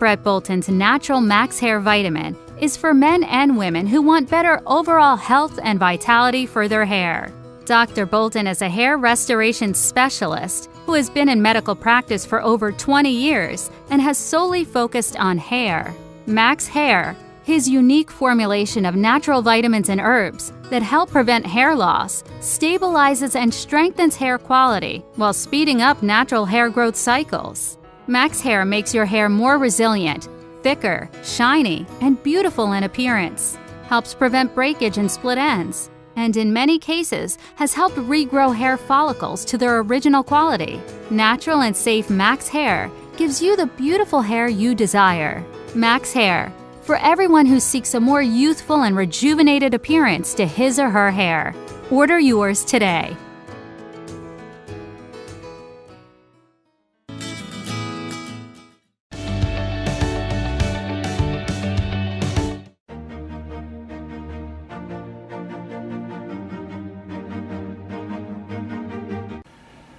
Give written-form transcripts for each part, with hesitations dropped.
Brett Bolton's Natural Max Hair Vitamin is for men and women who want better overall health and vitality for their hair. Dr. Bolton is a hair restoration specialist who has been in medical practice for over 20 years and has solely focused on hair. Max Hair, his unique formulation of natural vitamins and herbs that help prevent hair loss, stabilizes and strengthens hair quality while speeding up natural hair growth cycles. Max Hair makes your hair more resilient, thicker, shiny, and beautiful in appearance, helps prevent breakage and split ends, and in many cases has helped regrow hair follicles to their original quality. Natural and safe Max Hair gives you the beautiful hair you desire. Max Hair, for everyone who seeks a more youthful and rejuvenated appearance to his or her hair. Order yours today.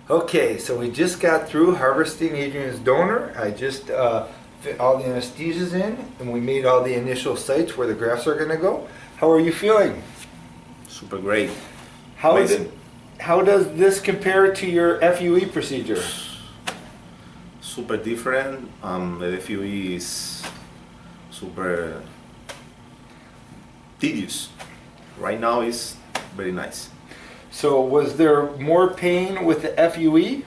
Okay, so we just got through harvesting Adrian's donor. I just fit all the anesthesias in, and we made all the initial sites where the grafts are going to go. How are you feeling? Super great. How does this compare to your FUE procedure? Super different. The FUE is super tedious. Right now is very nice. So was there more pain with the FUE?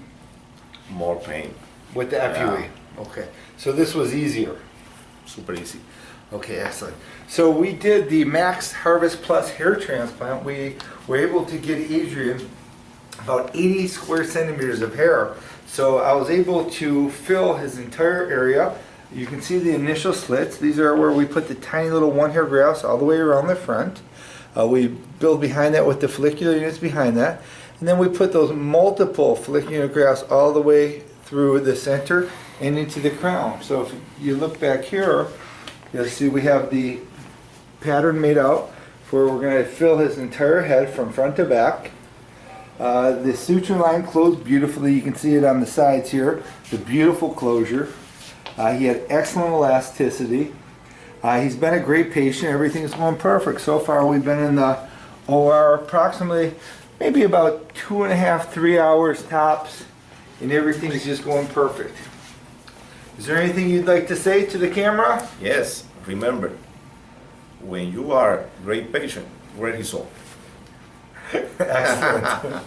More pain. With the FUE? Okay. So this was easier? Super easy. Okay, excellent. So we did the Max Harvest Plus hair transplant. We were able to get Adrian about 80 square centimeters of hair. So I was able to fill his entire area. You can see the initial slits. These are where we put the tiny little one hair grafts all the way around the front. We build behind that with the follicular units behind that. And then we put those multiple follicular grafts all the way through the center and into the crown. So if you look back here, you'll see we have the pattern made out for we're going to fill his entire head from front to back. The suture line closed beautifully. You can see it on the sides here. The beautiful closure. He had excellent elasticity. He's been a great patient. Everything's going perfect. So far we've been in the OR approximately maybe about 2.5, 3 hours tops, and everything's just going perfect. Is there anything you'd like to say to the camera? Yes, remember, when you are a great patient, great result. Excellent.